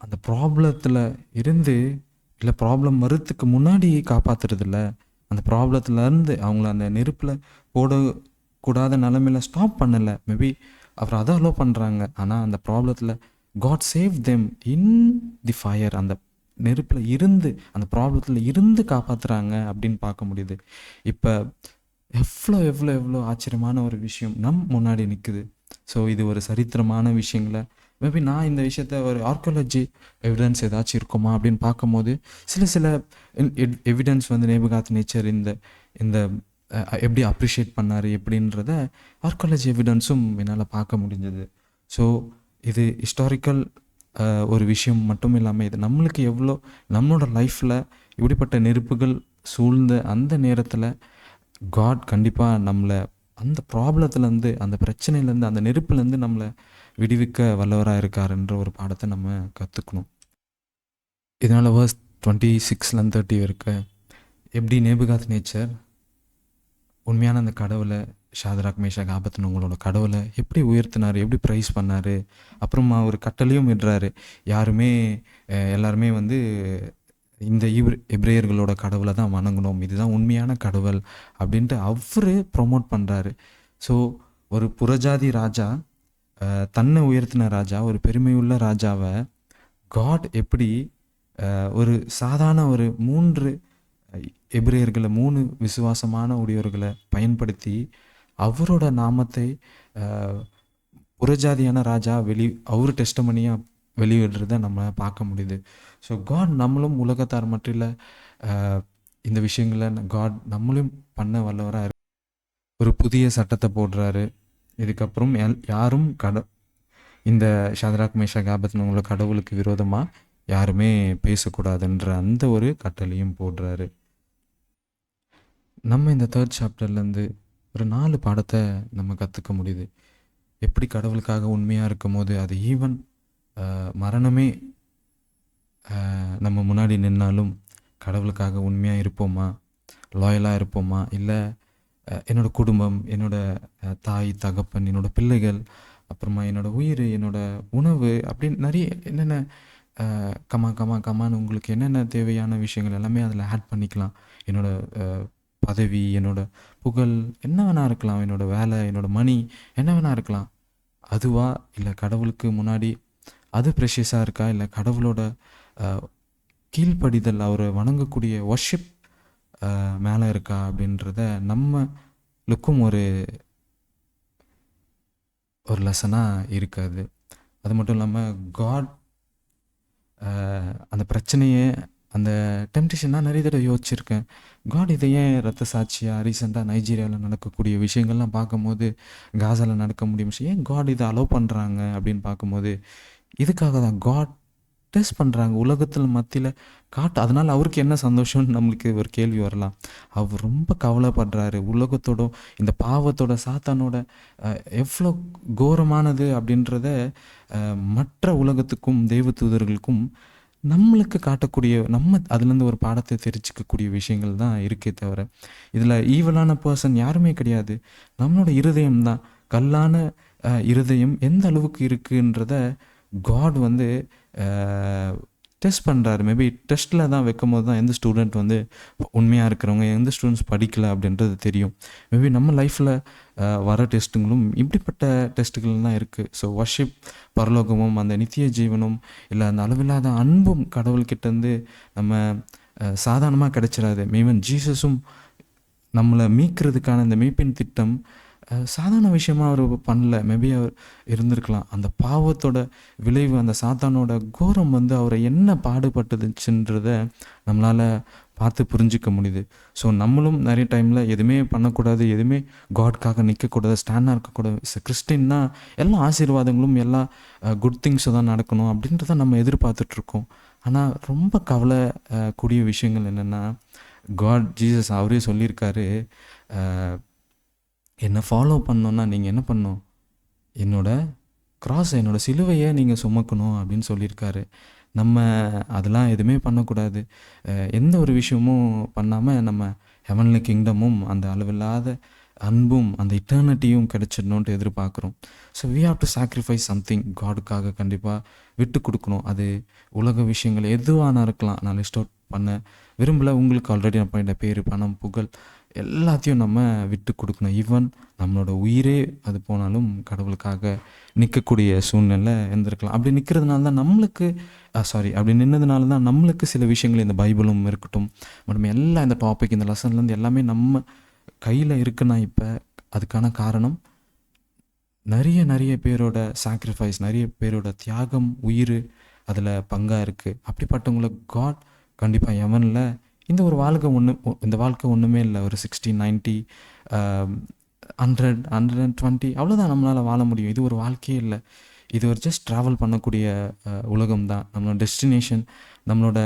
அந்த ப்ராப்ளத்தில் இருந்து, இல்லை ப்ராப்ளம் வரத்துக்கு முன்னாடி காப்பாற்றுறதில்ல, அந்த ப்ராப்ளத்துலேருந்து அவங்கள அந்த நெருப்பில் போடக்கூடாத நிலமையில் ஸ்டாப் பண்ணலை. மேபி அவர் அதை அலோ பண்ணுறாங்க, ஆனால் அந்த ப்ராப்ளத்தில் God save them in the fire. அந்த நெருப்பில் இருந்து, அந்த ப்ராப்ளத்தில் இருந்து காப்பாற்றுறாங்க அப்படின்னு பார்க்க முடியுது. இப்போ எவ்வளோ எவ்வளோ எவ்வளோ ஆச்சரியமான ஒரு விஷயம் முன்னாடி நிற்குது. ஸோ இது ஒரு சரித்திரமான விஷயங்களை, மேபி நான் இந்த விஷயத்த ஒரு ஆர்கியாலஜி எவிடன்ஸ் ஏதாச்சும் இருக்குமா அப்படின்னு பார்க்கும்போது சில எவிடன்ஸ் வந்து நேபுகாத்நேச்சர் இந்த எப்படி அப்ரிஷியேட் பண்ணார் எப்படின்றத ஆர்கியாலஜி எவிடன்ஸும் என்னால் பார்க்க முடிஞ்சது. ஸோ இது ஹிஸ்டாரிக்கல் ஒரு விஷயம் மட்டும் இல்லாமல், இது நம்மளுக்கு எவ்வளோ நம்மளோட லைஃப்பில் இப்படிப்பட்ட நெருப்புகள் சூழ்ந்த அந்த நேரத்தில் காட் கண்டிப்பாக நம்மளை அந்த ப்ராப்ளத்துலேருந்து, அந்த பிரச்சனையிலேருந்து, அந்த நெருப்புலேருந்து நம்மளை விடுவிக்க வல்லவராக இருக்காருன்ற ஒரு பாடத்தை நம்ம கற்றுக்கணும். இதனால் வேர்ஸ் 26-30 இருக்க எப்படி நேபுகாத்நேச்சர் உண்மையான அந்த கடவுளை, ஷாத்ராக், மேஷாக், ஆபேத்நேகோங்களோட கடவுளை எப்படி உயர்த்தினார், எப்படி ப்ரைஸ் பண்ணார், அப்புறமா ஒரு கட்டளையும் விடுறாரு, எல்லாருமே வந்து இந்த எபிரேயர்களோட கடவுளை தான் வணங்கணும், இதுதான் உண்மையான கடவுள் அப்படின்ட்டு அவர் ப்ரொமோட் பண்ணுறாரு. ஸோ ஒரு புறஜாதி ராஜா, தன்னை உயர்த்தின ராஜா, ஒரு பெருமையுள்ள ராஜாவை காட் எப்படி ஒரு சாதாரண ஒரு 3 எபிரேயர்களை, 3 விசுவாசமான உடையவர்களை பயன்படுத்தி அவரோட நாமத்தை புறஜாதியான ராஜா அவர் டெஸ்டமனியாக வெளியிடுறத நம்ம பார்க்க முடியுது. ஸோ காட் நம்மளும் உலகத்தார் மற்றில் இந்த விஷயங்கள காட் நம்மளையும் பண்ண வல்லவராக ஒரு புதிய சட்டத்தை போடுறாரு. இதுக்கப்புறம் யாரும் இந்த ஷாத்ராக் மேஷாக் ஆபேத்நேகோங்களோட கடவுளுக்கு விரோதமாக யாருமே பேசக்கூடாதுன்ற அந்த ஒரு கட்டளையும் போடுறாரு. நம்ம இந்த 3rd சாப்டர்லேருந்து ஒரு 4 பாடத்தை நம்ம கற்றுக்க முடியுது. எப்படி கடவுளுக்காக உண்மையாக இருக்கும் போது அது ஈவன் மரணமே நம்ம முன்னாடி நின்னாலும் கடவுளுக்காக உண்மையாக இருப்போமா, லாயலாக இருப்போமா, இல்லை என்னோடய குடும்பம், என்னோடய தாய் தகப்பன், என்னோடய பிள்ளைகள், அப்புறமா என்னோடய உயிர், என்னோடய உணவு அப்படின்னு நிறைய என்னென்ன கமான்னு உங்களுக்கு என்னென்ன தேவையான விஷயங்கள் எல்லாமே அதில் ஆட் பண்ணிக்கலாம். என்னோடய பதவி, என்னோடய புகழ் என்ன வேணா இருக்கலாம், என்னோடய வேலை, என்னோடய மணி என்ன வேணா இருக்கலாம். அதுவா இல்லை கடவுளுக்கு முன்னாடி அது ப்ரெஷியஸாக இருக்கா, இல்லை கடவுளோட கீழ்ப்படிதல், அவரை வணங்கக்கூடிய வர்ஷிப் மேலே இருக்கா அப்படின்றத நம்மளுக்கும் ஒரு லெசனாக இருக்காது. அது மட்டும் இல்லாமல் காட் அந்த பிரச்சனையை, அந்த டெம்டேஷன் நிறைய தடவை யோசிச்சிருக்கேன். காட் இதை ஏன் ரத்த சாட்சியாக ரீசெண்டாக நைஜீரியாவில் நடக்கக்கூடிய விஷயங்கள்லாம் பார்க்கும்போது, காசாவில் நடக்க முடியும், ஏன் காட் இதை அலோவ் பண்ணுறாங்க அப்படின்னு பார்க்கும்போது, இதுக்காக தான் காட் டெஸ்ட் பண்ணுறாங்க உலகத்தில் மத்தியில் அதனால் அவருக்கு என்ன சந்தோஷம்னு நம்மளுக்கு ஒரு கேள்வி வரலாம். அவர் ரொம்ப கவலைப்படுறாரு உலகத்தோட இந்த பாவத்தோட சாத்தானோட எவ்வளோ கோரமானது அப்படின்றத மற்ற உலகத்துக்கும் தெய்வ தூதர்களுக்கும் நம்மளுக்கு காட்டக்கூடிய, நம்ம அதுலேருந்து ஒரு பாடத்தை தெரிஞ்சிக்கக்கூடிய விஷயங்கள் தான் இருக்கே தவிர, இதில் ஈவலான பர்சன் யாருமே கிடையாது. நம்மளோட இருதயம் தான், கல்லான இருதயம் எந்த அளவுக்கு இருக்குன்றத காட் வந்து டெஸ்ட் பண்ணுறாரு. மேபி டெஸ்ட்டில் தான் வைக்கும் போது தான் எந்த ஸ்டூடெண்ட் வந்து உண்மையாக இருக்கிறவங்க, எந்த ஸ்டூடெண்ட்ஸ் படிக்கலை அப்படின்றது தெரியும். மேபி நம்ம லைஃப்பில் வர டெஸ்ட்டுங்களும் இப்படிப்பட்ட டெஸ்ட்டுகள் தான் இருக்குது. ஸோ வர்ஷிப், பரலோகமும் அந்த நித்திய ஜீவனும் இல்லை அந்த அளவில்லாத அன்பும் கடவுள்கிட்டேருந்து நம்ம சாதாரணமாக கிடைச்சிடாது. ஈவன் ஜீசஸும் நம்மளை மீட்கிறதுக்கான இந்த மீட்பின் திட்டம் சாதாரண விஷயமா அவர் பண்ணல. மேபி அவர் இருந்திருக்கலாம். அந்த பாவத்தோட விளைவு, அந்த சாத்தானோட கோரம் வந்து அவரை என்ன பாடுபட்டுச்சுன்றத நம்மளால் பார்த்து புரிஞ்சிக்க முடியுது. ஸோ நம்மளும் நிறைய டைமில் எதுவுமே பண்ணக்கூடாது, எதுவுமே காட்காக நிற்கக்கூடாது, ஸ்டாண்டாக இருக்கக்கூடாது. கிறிஸ்டின்னா எல்லா ஆசீர்வாதங்களும் எல்லா குட் திங்ஸும் தான் நடக்கணும் அப்படின்றத நம்ம எதிர்பார்த்துட்ருக்கோம். ஆனால் ரொம்ப கவலை கூடிய விஷயங்கள் என்னென்னா, காட் ஜீசஸ் அவரே சொல்லியிருக்காரு, என்னை ஃபாலோ பண்ணோன்னா நீங்கள் என்ன பண்ணணும், என்னோடய க்ராஸை, என்னோடய சிலுவையை நீங்கள் சுமக்கணும் அப்படின்னு சொல்லியிருக்காரு. நம்ம அதெல்லாம் எதுவுமே பண்ணக்கூடாது. எந்த ஒரு விஷயமும் பண்ணாமல் நம்ம ஹெவன்லி கிங்டமும் அந்த அளவில்லாத அன்பும் அந்த இட்டர்னிட்டியும் கிடைச்சிடணுன்ட்டு எதிர்பார்க்குறோம். So we have to sacrifice something. காடுக்காக கண்டிப்பாக விட்டு கொடுக்கணும். அது உலக விஷயங்கள் எதுவான இருக்கலாம். நான் லிஸ்ட் அவுட் பண்ண விரும்பலை. உங்களுக்கு ஆல்ரெடி நான் பண்ணிட்ட பேர், பணம், புகழ் எல்லாத்தையும் நம்ம விட்டு கொடுக்கணும். ஈவன் நம்மளோட உயிரே அது போனாலும் கடவுளுக்காக நிற்கக்கூடிய சூழ்நிலை இருந்திருக்கலாம். அப்படி நிற்கிறதுனால தான் நம்மளுக்கு அப்படி நின்னதுனால தான் நம்மளுக்கு சில விஷயங்கள், இந்த பைபிளும் இருக்கட்டும் மற்றும் எல்லா இந்த டாபிக், இந்த லெசன்லேருந்து எல்லாமே நம்ம கையில் இருக்குன்னா இப்போ அதுக்கான காரணம் நிறைய பேரோட சாக்ரிஃபைஸ், நிறைய பேரோட தியாகம், உயிர் அதில் பங்காக இருக்குது. அப்படிப்பட்டவங்களை காட் கண்டிப்பாக எவனில் இந்த வாழ்க்கை ஒன்றுமே இல்லை. ஒரு 60, 90, 100, 120 அவ்வளோதான் நம்மளால் வாழ முடியும். இது ஒரு வாழ்க்கையே இல்லை. இது ஒரு ஜஸ்ட் ட்ராவல் பண்ணக்கூடிய உலகம் தான். நம்மளோட டெஸ்டினேஷன், நம்மளோட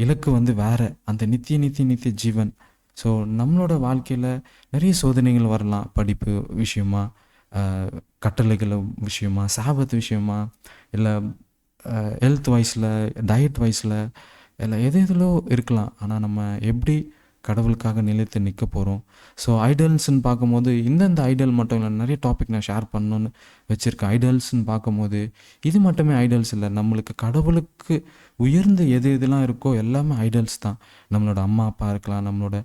இலக்கு வந்து வேறு, அந்த நித்திய ஜீவன். ஸோ நம்மளோட வாழ்க்கையில் நிறைய சோதனைகள் வரலாம். படிப்பு விஷயமா, கட்டளைகள் விஷயமா, சாபத்து விஷயமா, இல்லை ஹெல்த் வைஸில், டயட் வைஸில், இல்லை எதிலோ இருக்கலாம். ஆனால் நம்ம எப்படி கடவுளுக்காக நிலைத்து நிற்க போகிறோம். ஸோ ஐடல்ஸ்ன்னு பார்க்கும்போது இந்தந்த ஐடல் மட்டும் இல்லை, நிறைய டாபிக் நான் ஷேர் பண்ணணுன்னு வச்சுருக்கேன். ஐடல்ஸ்ன்னு பார்க்கும்போது இது மட்டுமே ஐடல்ஸ் இல்லை. நம்மளுக்கு கடவுளுக்கு உயர்ந்து எதெல்லாம் இருக்கோ எல்லாமே ஐடல்ஸ் தான். நம்மளோட அம்மா அப்பா இருக்கலாம், நம்மளோட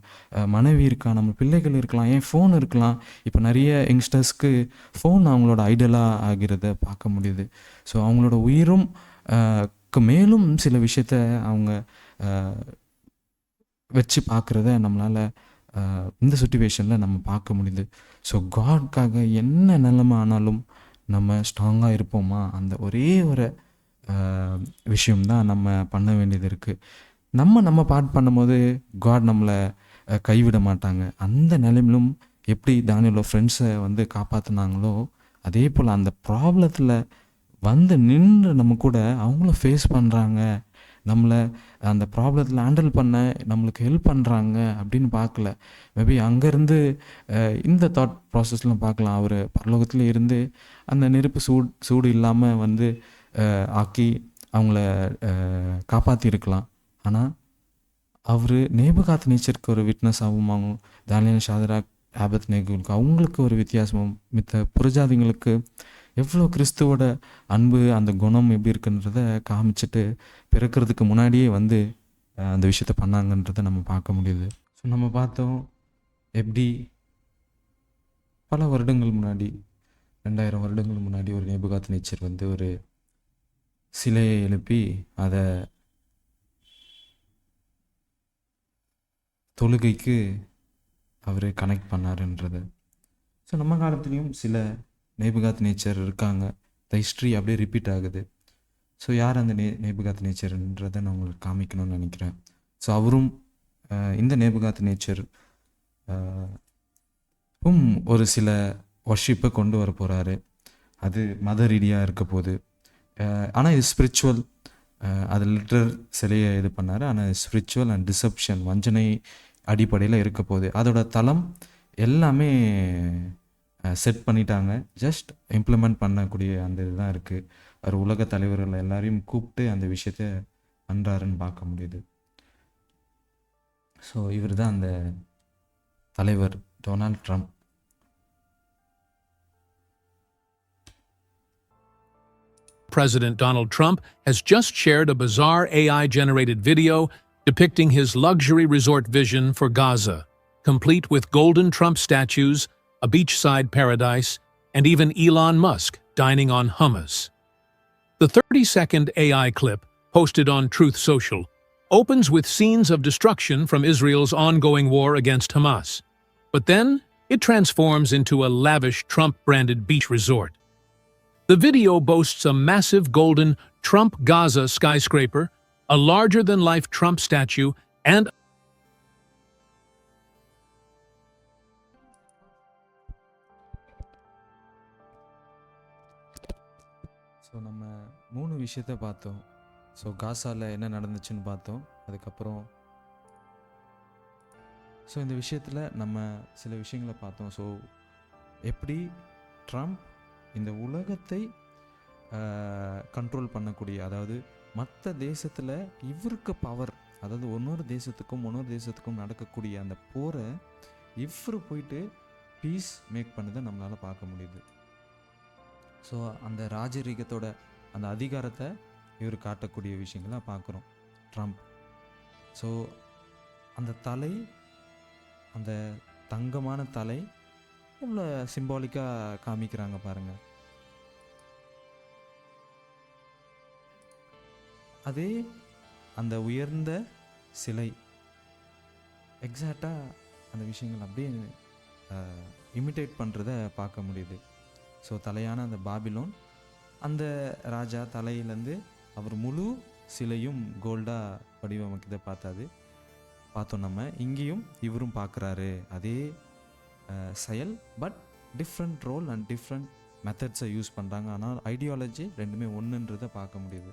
மனைவி இருக்கலாம், நம்ம பிள்ளைகள் இருக்கலாம், ஏன் ஃபோன் இருக்கலாம். இப்போ நிறைய யங்ஸ்டர்ஸ்க்கு ஃபோன் அவங்களோட ஐடலாக ஆகிறத பார்க்க முடியுது. ஸோ அவங்களோட உயிரும் மேலும் சில விஷயத்த அவங்க வச்சு பார்க்குறத நம்மளால் இந்த சுச்சுவேஷனில் நம்ம பார்க்க முடியுது. ஸோ காட்காக என்ன நிலைமை ஆனாலும் நம்ம ஸ்ட்ராங்காக இருப்போமா, அந்த ஒரே ஒரு விஷயம்தான் நம்ம பண்ண வேண்டியது இருக்குது. நம்ம பார்ட் பண்ணும்போது காட் நம்மளை கைவிட மாட்டாங்க. அந்த நிலைமையிலும் எப்படி தானியேலோட ஃப்ரெண்ட்ஸை வந்து காப்பாற்றினாங்களோ, அதே போல் அந்த ப்ராப்ளத்தில் வந்து நின்று நம்ம கூட அவங்களும் ஃபேஸ் பண்ணுறாங்க, நம்மளை அந்த ப்ராப்ளத்தில் ஹேண்டில் பண்ண நம்மளுக்கு ஹெல்ப் பண்ணுறாங்க அப்படின்னு பார்க்கல. மேபி அங்கேருந்து இந்த தாட் ப்ராசஸ்லாம் பார்க்கலாம். அவர் பரலோகத்தில் இருந்து அந்த நெருப்பு சூடு இல்லாமல் வந்து ஆக்கி அவங்கள காப்பாற்றிருக்கலாம். ஆனால் அவர் நேபுகாத் நேச்சருக்கு ஒரு விட்னஸாகவும், அவங்க தானியேல், ஷாத்ராக், ஆபேத்நேகோவுக்கு அவங்களுக்கு ஒரு வித்தியாசமும், மித்த புறஜாதிங்களுக்கு எவ்வளோ கிறிஸ்துவோட அன்பு, அந்த குணம் எப்படி இருக்குன்றத காமிச்சிட்டு பிறக்கிறதுக்கு முன்னாடியே வந்து அந்த விஷயத்த பண்ணாங்கன்றதை நம்ம பார்க்க முடியுது. ஸோ நம்ம பார்த்தோம் எப்படி பல வருடங்கள் முன்னாடி, 2000 வருடங்கள் முன்னாடி ஒரு நேபுகாத் நேச்சர் வந்து ஒரு சிலையை எழுப்பி அதை தொழுகைக்கு அவர் கனெக்ட் பண்ணாருன்றது. ஸோ நம்ம காலத்துலேயும் சில நேபுகாத் நேச்சர் இருக்காங்க. த ஹிஸ்ட்ரி அப்படியே ரிப்பீட் ஆகுது. ஸோ யார் அந்த நேபுகாத் நேச்சர்ன்றதை நான் உங்களுக்கு காமிக்கணும்னு நினைக்கிறேன். ஸோ அவரும் இந்த நேபுகாத் நேச்சர் ஒரு சில வர்ஷிப்பை கொண்டு வர போகிறாரு. அது மத ரீதியாக இருக்க போகுது. ஆனால் இது ஸ்பிரிச்சுவல். அது லிட்ரல் சிலையை இது பண்ணார். ஆனால் ஸ்பிரிச்சுவல் அண்ட் டிசப்ஷன், வஞ்சனை அடிப்படையில் இருக்க போகுது. அதோட தளம் எல்லாமே செட் பண்ணிட்டாங்க. ஜஸ்ட் இம்ப்ளிமெண்ட் பண்ணக்கூடிய அந்த இதுதான் இருக்குது. அவர் உலக தலைவர்கள் எல்லாரையும் கூப்பிட்டு அந்த விஷயத்த பண்ணுறாருன்னு பார்க்க முடியுது. ஸோ இவர் தான் அந்த தலைவர் Donald Trump. President Donald Trump has just shared a bizarre AI-generated video depicting his luxury resort vision for Gaza, complete with golden Trump statues, a beachside paradise, and even Elon Musk dining on hummus. The 30-second AI clip, posted on Truth Social, opens with scenes of destruction from Israel's ongoing war against Hamas. But then, it transforms into a lavish Trump-branded beach resort. The video boasts a massive golden Trump Gaza skyscraper, a larger-than-life Trump statue, and so நம்ம 3 விஷயத்தை பார்த்தோம். ஸோ காசாவில் என்ன நடந்துச்சுன்னு பார்த்தோம். அதுக்கப்புறம் ஸோ இந்த விஷயத்தில் நம்ம சில விஷயங்களை பார்த்தோம். ஸோ எப்படி ட்ரம்ப் இந்த உலகத்தை கண்ட்ரோல் பண்ணக்கூடிய, அதாவது மற்ற தேசத்தில் இவருக்கு பவர், அதாவது இன்னொரு தேசத்துக்கும் நடக்கக்கூடிய அந்த போரை இவர் போயிட்டு பீஸ் மேக் பண்ணதை நம்மளால் பார்க்க முடியுது. ஸோ அந்த ராஜரீகத்தோட அந்த அதிகாரத்தை இவர் காட்டக்கூடிய விஷயங்களை பார்க்குறோம் ட்ரம்ப். ஸோ அந்த தலை, அந்த தங்கமான தலை எவ்வளோ சிம்பாலிக்காக காமிக்கிறாங்க பாருங்கள். அதே அந்த உயர்ந்த சிலை எக்ஸாக்டாக அந்த விஷயங்கள் அப்படியே இமிட்டேட் பண்ணுறத பார்க்க முடியுது. ஸோ தலையான அந்த பாபிலோன், அந்த ராஜா தலையிலேருந்து அவர் முழு சிலையும் கோல்டாக வடிவமைக்கிறத பார்த்தோம். நம்ம இங்கேயும் இவரும் பார்க்குறாரு அதே செயல். But different role and different மெத்தட்ஸை யூஸ் பண்ணுறாங்க. ஆனால் ஐடியாலஜி ரெண்டுமே ஒன்றுன்றதை பார்க்க முடியுது.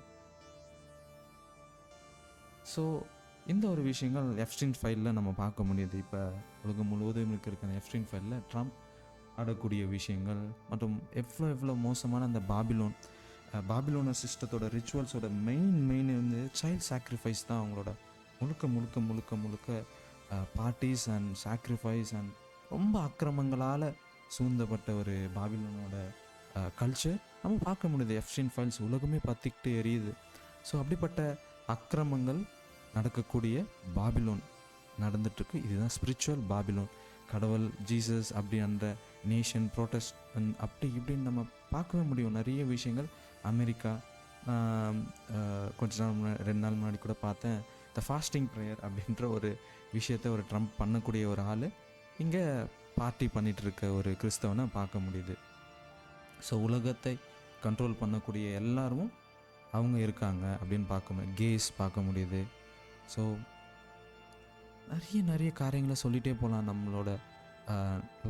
ஸோ இந்த ஒரு விஷயங்கள் எப்ஸ்டீன் ஃபைலில் நம்ம பார்க்க முடியுது. இப்போ உலகம் முழுவதும் இருக்கிற எப்ஸ்டீன் ஃபைலில் ட்ரம்ப் ஆடக்கூடிய விஷயங்கள் மற்றும் எவ்வளோ மோசமான அந்த பாபிலோன சிஸ்டத்தோட ரிச்சுவல்ஸோட மெயின் வந்து சைல்ட் சாக்ரிஃபைஸ் தான். அவங்களோட முழுக்க பார்ட்டிஸ் அண்ட் சாக்ரிஃபைஸ் அண்ட் ரொம்ப அக்கிரமங்களால் சூழ்ந்தப்பட்ட ஒரு பாபிலோனோட கல்ச்சர் நம்ம பார்க்க முடியுது. எப்ஸ்டீன் ஃபைல்ஸ் உலகமே பற்றிக்கிட்டு எரியுது. ஸோ அப்படிப்பட்ட அக்கிரமங்கள் நடக்கக்கூடிய பாபிலோன் நடந்துட்டுருக்கு. இதுதான் ஸ்பிரிச்சுவல் பாபிலோன். கடவுள், ஜீசஸ் அப்படி அந்த நேஷன் ப்ரோட்டஸ்ட் அப்படி இப்படின்னு நம்ம பார்க்கவே முடியும். நிறைய விஷயங்கள் அமெரிக்கா, கொஞ்ச நாள் முன்னாடி 2 நாள் முன்னாடி கூட பார்த்தேன், த ஃபாஸ்டிங் ப்ரேயர் அப்படின்ற ஒரு விஷயத்த ஒரு ட்ரம்ப் பண்ணக்கூடிய ஒரு ஆள் இங்கே பார்ட்டி பண்ணிகிட்டு இருக்க ஒரு கிறிஸ்தவனை பார்க்க முடியுது. ஸோ உலகத்தை கண்ட்ரோல் பண்ணக்கூடிய எல்லாரும் அவங்க இருக்காங்க அப்படின்னு பார்க்க முடியுது. கேஸ் பார்க்க முடியுது. ஸோ நிறைய காரியங்களை சொல்லிகிட்டே போகலாம். நம்மளோட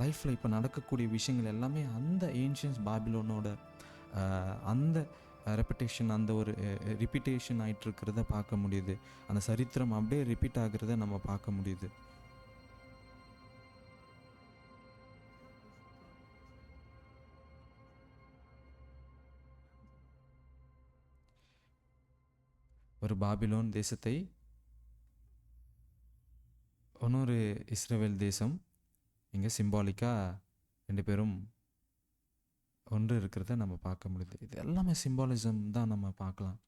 லைஃப்பில் இப்போ நடக்கக்கூடிய விஷயங்கள் எல்லாமே அந்த ஏன்ஷியன்ஸ் பாபிலோனோட அந்த ரெப்பிட்டேஷன், அந்த ஒரு ரிப்பீட்டேஷன் ஆகிட்டு இருக்கிறத பார்க்க முடியுது. அந்த சரித்திரம் அப்படியே ரிப்பீட் ஆகுறத நம்ம பார்க்க முடியுது. ஒரு பாபிலோன் தேசத்தை இன்னொரு இஸ்ரவேல் தேசம் இங்கே சிம்பாலிக்காக 2 பேரும் ஒன்று இருக்கிறத நம்ம பார்க்க முடியுது. இது எல்லாமே சிம்பாலிசம் தான் நம்ம பார்க்கலாம்.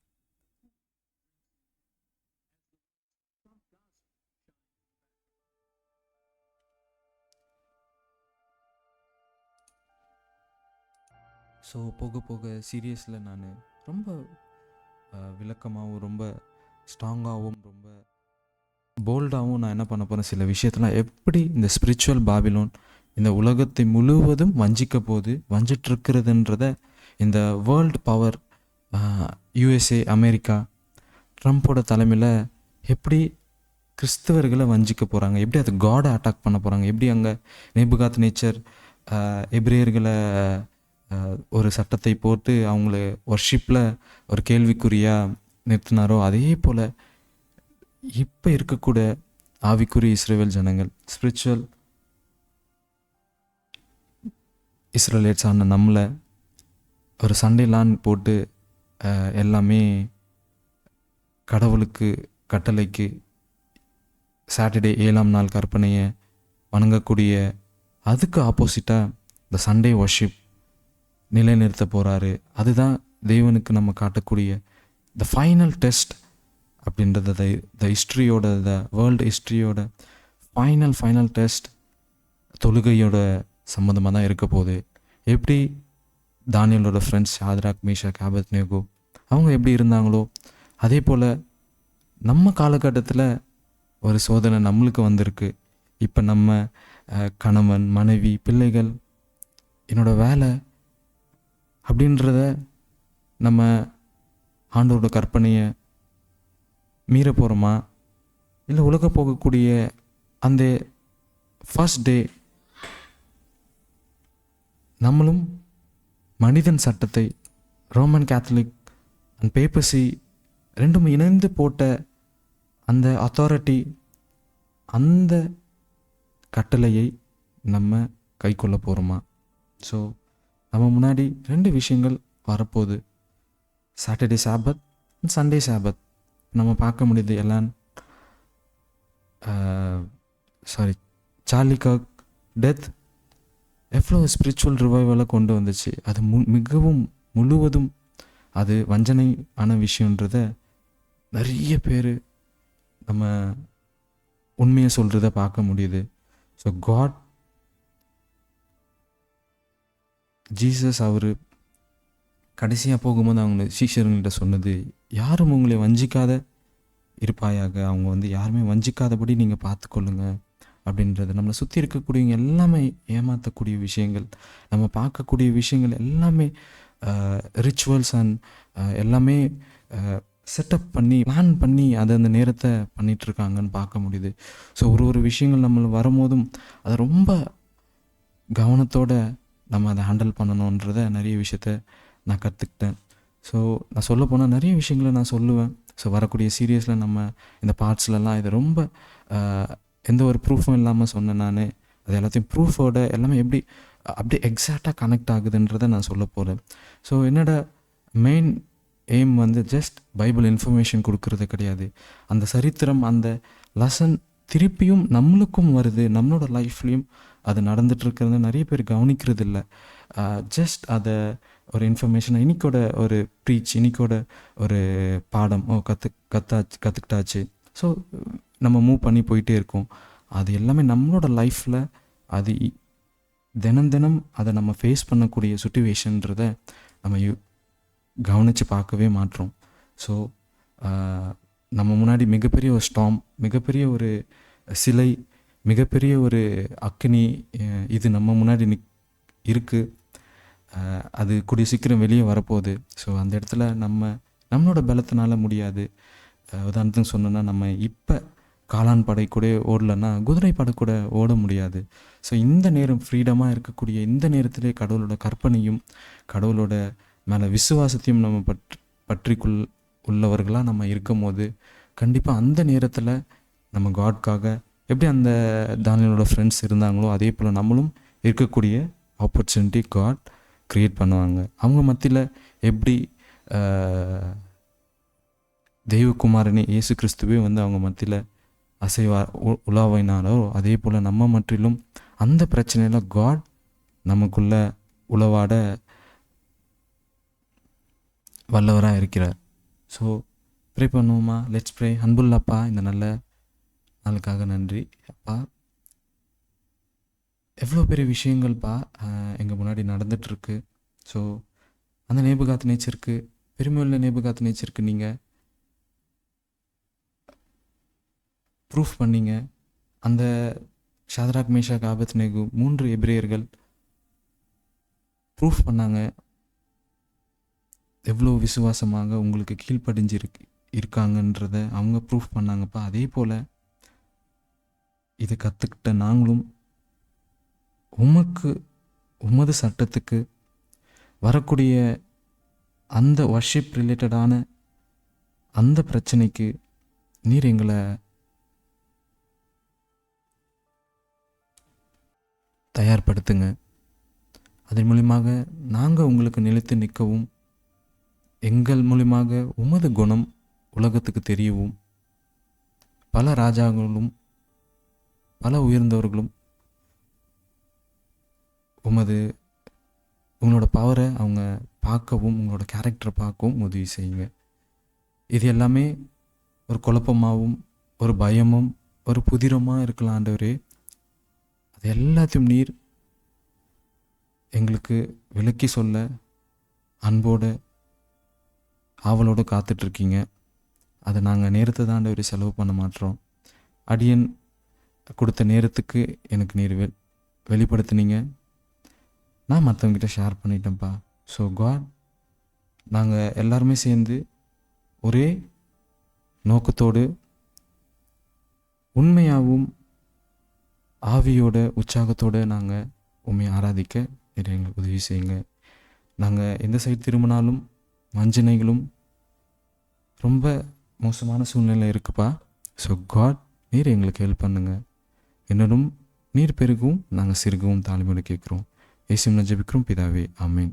ஸோ போக போக சீரியஸில் நான் ரொம்ப விளக்கமாகவும் ரொம்ப ஸ்ட்ராங்காகவும் ரொம்ப போல்டாகவும் நான் என்ன பண்ண போகிறேன், சில விஷயத்தெல்லாம் எப்படி இந்த ஸ்பிரிச்சுவல் பாபிலோன் இந்த உலகத்தை முழுவதும் வஞ்சிட்ருக்கிறதுன்றத இந்த வேர்ல்டு பவர் USA அமெரிக்கா ட்ரம்ப்போட தலைமையில் எப்படி கிறிஸ்தவர்களை வஞ்சிக்க போகிறாங்க, எப்படி அது காடை அட்டாக் பண்ண போகிறாங்க, எப்படி அங்கே நேபுகாத் நேச்சர் எபிரேயர்களை ஒரு சட்டத்தை போட்டு அவங்கள வர்ஷிப்பில் ஒரு கேள்விக்குறியாக நிறுத்தினாரோ, அதே போல் இப்போ இருக்கக்கூடிய ஆவிக்குரிய இஸ்ரவேல் ஜனங்கள், ஸ்பிரிச்சுவல் இஸ்ரேலேட்ஸ் ஆன நம்மளை ஒரு சண்டேலான் போட்டு எல்லாமே கடவுளுக்கு கட்டளைக்கு சாட்டர்டே 7ஆம் நாள் கற்பனையை வணங்கக்கூடிய அதுக்கு ஆப்போசிட்டாக இந்த சண்டே வர்ஷிப் நிலைநிறுத்த போகிறாரு. அதுதான் தேவனுக்கு நம்ம காட்டக்கூடிய த ஃபைனல் டெஸ்ட் அப்படின்றத த ஹிஸ்ட்ரியோட த வேர்ல்டு ஹிஸ்ட்ரியோட ஃபைனல் டெஸ்ட் தொழுகையோட சம்மந்தமாக தான் இருக்க போகுது. எப்படி தானியலோட ஃப்ரெண்ட்ஸ் ஷாத்ராக், மேஷாக், ஆபேத்நேகோ அவங்க எப்படி இருந்தாங்களோ அதே போல் நம்ம காலகட்டத்தில் ஒரு சோதனை நம்மளுக்கு வந்திருக்கு. இப்போ நம்ம கணவன், மனைவி, பிள்ளைகள், என்னோடய வேலை அப்படின்றத நம்ம ஆண்டவரோட கற்பனையை மீற போகிறோமா, இல்லை உலக போகக்கூடிய அந்த ஃபர்ஸ்ட் டே நம்மளும் மனிதன் சட்டத்தை ரோமன் கேத்தலிக் அண்ட் பேப்பசி ரெண்டும் இணைந்து போட்ட அந்த அத்தாரிட்டி, அந்த கட்டளையை நம்ம கை கொள்ள போகிறோமா? ஸோ நம்ம முன்னாடி 2 விஷயங்கள் வரப்போகுது. Saturday Sabbath, Sunday Sabbath. நம்ம பார்க்க முடியுது எல்லாம் சார்லி கர்க் டெத் எவ்வளோ ஸ்பிரிச்சுவல் ரிவைவலை கொண்டு வந்துச்சு. அது மிகவும் முழுவதும் அது வஞ்சனை ஆன விஷயன்றத நிறைய பேர் நம்ம உண்மையை சொல்கிறத பார்க்க முடியுது. ஸோ காட் ஜீசஸ் அவர் கடைசியாக போகும்போது அவங்க சீஷர்கள்கிட்ட சொன்னது, யாரும் உங்களை வஞ்சிக்காத இருப்பாயாக, அவங்க யாருமே வஞ்சிக்காதபடி நீங்கள் பார்த்துக்கொள்ளுங்க அப்படின்றது. நம்மளை சுற்றி இருக்கக்கூடியவங்க எல்லாமே ஏமாற்றக்கூடிய விஷயங்கள், நம்ம பார்க்கக்கூடிய விஷயங்கள் எல்லாமே ரிச்சுவல்ஸ் அண்ட் எல்லாமே செட்டப் பண்ணி பிளான் பண்ணி அதை அந்த நேரத்தை பண்ணிகிட்ருக்காங்கன்னு பார்க்க முடியுது. ஸோ ஒரு விஷயங்கள் நம்மளை வரும்போதும் அதை ரொம்ப கவனத்தோடு நம்ம அதை ஹேண்டில் பண்ணணுன்றத நிறைய விஷயத்த நான் கற்றுக்கிட்டேன். ஸோ நான் சொல்ல போனால் நிறைய விஷயங்களை நான் சொல்லுவேன். ஸோ வரக்கூடிய சீரியஸில் நம்ம இந்த பார்ட்ஸ்லலாம் இதை ரொம்ப எந்த ஒரு ப்ரூஃபும் இல்லாமல் சொன்னேன். நான் அது எல்லாத்தையும் ப்ரூஃபோட எல்லாமே எப்படி அப்படியே எக்ஸாக்டாக கனெக்ட் ஆகுதுன்றதை நான் சொல்ல போகிறேன். ஸோ என்னோடய main aim just Bible information கொடுக்கறது கிடையாது. அந்த சரித்திரம், அந்த லெசன் திருப்பியும் நம்மளுக்கும் வருது, நம்மளோட லைஃப்லேயும் அது நடந்துகிட்ருக்கிறது நிறைய பேர் கவனிக்கிறது இல்லை. ஜஸ்ட் அதை ஒரு இன்ஃபர்மேஷன், இன்றைக்கோட ஒரு ப்ரீச், இன்றைக்கோட ஒரு பாடம் கற்றுக்கிட்டாச்சு. ஸோ நம்ம மூவ் பண்ணி போயிட்டே இருக்கோம். அது எல்லாமே நம்மளோட லைஃப்பில் அது தினம் அதை நம்ம ஃபேஸ் பண்ணக்கூடிய சுச்சுவேஷன்றதை நம்ம கவனித்து பார்க்கவே மாட்டோம். ஸோ நம்ம முன்னாடி மிகப்பெரிய ஒரு ஸ்டார்ம், மிகப்பெரிய ஒரு சிலை, மிகப்பெரிய ஒரு அக்னி இது நம்ம முன்னாடி இருக்குது. அது கூடிய சீக்கிரம் வெளியே வரப்போகுது. ஸோ அந்த இடத்துல நம்மளோட பலத்தினால முடியாது. உதாரணத்துக்கு சொன்னோன்னா, நம்ம இப்போ காளான் படை கூட ஓடலன்னா குதிரை படை கூட ஓட முடியாது. ஸோ இந்த நேரம் ஃப்ரீடமாக இருக்கக்கூடிய இந்த நேரத்திலே கடவுளோட கற்பனையும் கடவுளோட மேலே விசுவாசத்தையும் நம்ம பற்றிக்குள் உள்ளவர்களாக நம்ம இருக்கும் போது கண்டிப்பாக அந்த நேரத்தில் நம்ம காட்காக எப்படி அந்த தானியலோட ஃப்ரெண்ட்ஸ் இருந்தாங்களோ அதே போல் நம்மளும் இருக்கக்கூடிய ஆப்பர்ச்சுனிட்டி காட் க்ரியேட் பண்ணுவாங்க. அவங்க மத்தியில் எப்படி தெய்வகுமாரனே இயேசு கிறிஸ்துவே அவங்க மத்தியில் உலாவினாலோ அதே போல் நம்ம மற்றிலும் அந்த பிரச்சனையில் காட் நமக்குள்ள உளவாட வல்லவராக இருக்கிறார். ஸோ ப்ரே பண்ணுவோமா? Let's pray. அன்புள்ளப்பா, இந்த நல்ல நாளுக்காக நன்றி அப்பா. எவ்வளோ பெரிய விஷயங்கள்ப்பா எங்கள் முன்னாடி நடந்துகிட்ருக்கு. ஸோ அந்த நேபுகாத் நேச்சருக்கு, பெருமையுள்ள நேபுகாத் நேச்சருக்கு நீங்கள் ப்ரூஃப் பண்ணீங்க. அந்த ஷாத்ராக், மேஷாக், ஆபேத்நேகோ 3 எபிரேயர்கள் ப்ரூஃப் பண்ணாங்க எவ்வளோ விசுவாசமாக உங்களுக்கு கீழ்ப்படிஞ்சு இருக்காங்கன்றத அவங்க ப்ரூஃப் பண்ணாங்கப்பா. அதே போல் இதை கற்றுக்கிட்ட நாங்களும் உமது சட்டத்துக்கு வரக்கூடிய அந்த வர்ஷிப் ரிலேட்டடான அந்த பிரச்சனைக்கு நீர் எங்களை தயார்படுத்துங்க. அதன் மூலியமாக நாங்கள் உங்களுக்கு நிலைத்து நிற்கவும், எங்கள் மூலியமாக உமது குணம் உலகத்துக்கு தெரியவும், பல ராஜாக்களும் பல உயர்ந்தவர்களும் உங்களோட பவரை அவங்க பார்க்கவும், உங்களோட கேரக்டரை பார்க்கவும் உதவி செய்யுங்க. இது எல்லாமே ஒரு குழப்பமாகவும் ஒரு பயமும் ஒரு புதிரமாக இருக்கலாம் ஆண்டவரே. அது எல்லாத்தையும் நீர் எங்களுக்கு விளக்கி சொல்ல அன்போடு ஆவலோடு காத்துட்ருக்கீங்க. அதை நாங்கள் நேரத்தை தான் ஆண்டவரே செலவு பண்ண மாட்டோம். அடியன் கொடுத்த நேரத்துக்கு எனக்கு நீர் வெளிப்படுத்தினீங்க. நான் மற்றவங்கிட்ட ஷேர் பண்ணிட்டேன்ப்பா. ஸோ காட், நாங்கள் எல்லாருமே சேர்ந்து ஒரே நோக்கத்தோடு உண்மையாகவும் ஆவியோட உற்சாகத்தோடு நாங்கள் உண்மையை ஆராதிக்க எங்களுக்கு உதவி செய்யுங்க. நாங்கள் எந்த சைடு திரும்பினாலும் வஞ்சனைகளும் ரொம்ப மோசமான சூழ்நிலை இருக்குப்பா. ஸோ காட், நீர் எங்களுக்கு ஹெல்ப் பண்ணுங்க. என்னும் நீர் பெருகவும் நாங்கள் சிறுகவும் தாழ்மையோடு கேட்குறோம். இயேசுவின் ஜெபிக்கிறோம் பிதாவே, ஆமென்.